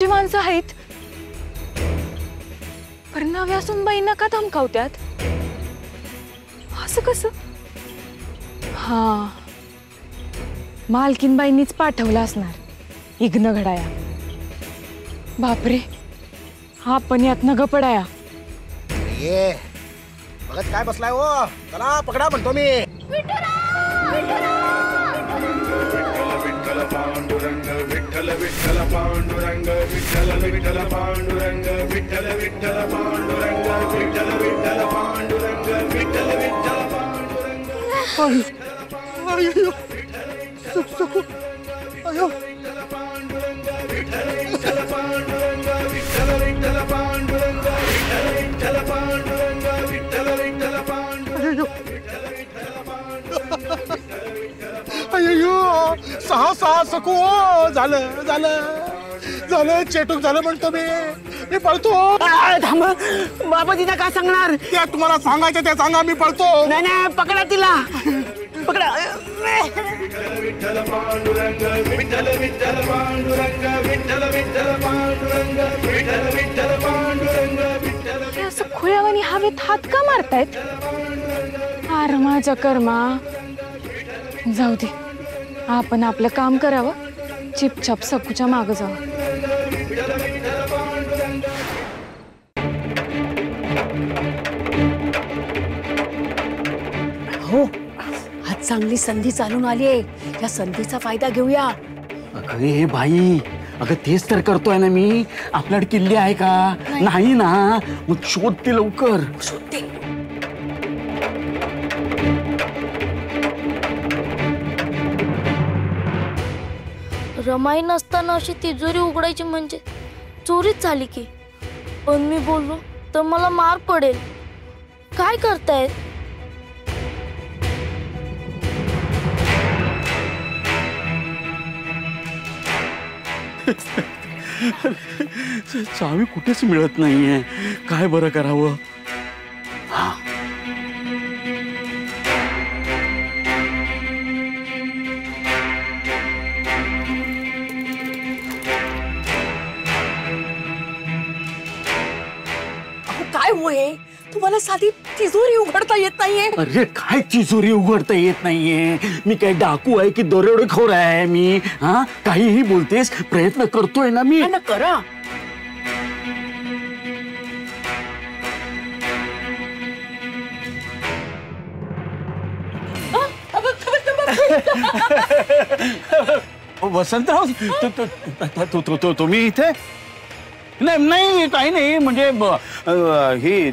माणसं आहेत पर नव्या सुनबाईंना का धमकावत्यात? असं कसं? हा, मालकीनबाईंनीच पाठवलं असणार इग्न घडाया। बापरे, आपण यातनं गपडाया। ये बघत काय बसलाय हो, चला पकडा म्हणतो मी। विठ्ठल पांडुरंग विठ्ठल विठ्ठल पांडुरंग विठ्ठल विठ्ठल पांडुरंग विठ्ठल विठ्ठल पांडुरंग विठ्ठल विठ्ठल पांडुरंग विठ्ठल विठ्ठल पांडुरंग। अयो पांडुरंग विठ्ठल विठ्ठल पांडुरंग विठ्ठल विठ्ठल पांडुरंग विठ्ठल विठ्ठल पांडुरंग विठ्ठल विठ्ठल पांडुरंग। अयो सहा सहा सकू झालं झालं झालं चेटूक झालं म्हणतो मी पळतो। थांब बाबा, तिला काय सांगणार? त्या तुम्हाला सांगायचं ते सांगा, मी पळतो। नाही नाही, पकडा तिला, पकडा। विठ्ठल पांडुरंग विठ्ठल विठ्ठल पांडुरंग विठ्ठल विठ्ठल पांडुरंग विठ्ठल विठ्ठल पांडुरंग विठ्ठल। हे असं खुळ्यावानी हवेत हात का मारतायत? अरे माझ्या कर्मा, जाऊ दे, आपण आपलं काम करावं, चिपछाप सकूच्या मागं जावं। हो, आज चांगली संधी चालून आली आहे, या संधीचा फायदा घेऊया। अगं हे बाई, अगं तेच तर करतोय ना मी। आपल्याकडे किल्ली आहे का? नाही ना, मग शोधते लवकर। शोधते। रमाई नसताना अशी तिजोरी उघडायची म्हणजे चोरीच झाली की। पण मी बोललो तर मला मार पडेल, काय करतायत? चावी कुठेच मिळत नाहीये, काय बरं करावं? हा, काय होय, तुम्हाला साधी तिजोरी उघडता येत नाहीये? अरे काय तिजोरी उघडता येत नाहीये? मी काय डाकू आहे की दरोडेखोर आहे मी? हा, काहीही बोलतेस, प्रयत्न करतोय ना मी। ना करा। वसंतराव, तुम्ही इथे? नाही नाही, काही नाही, म्हणजे ही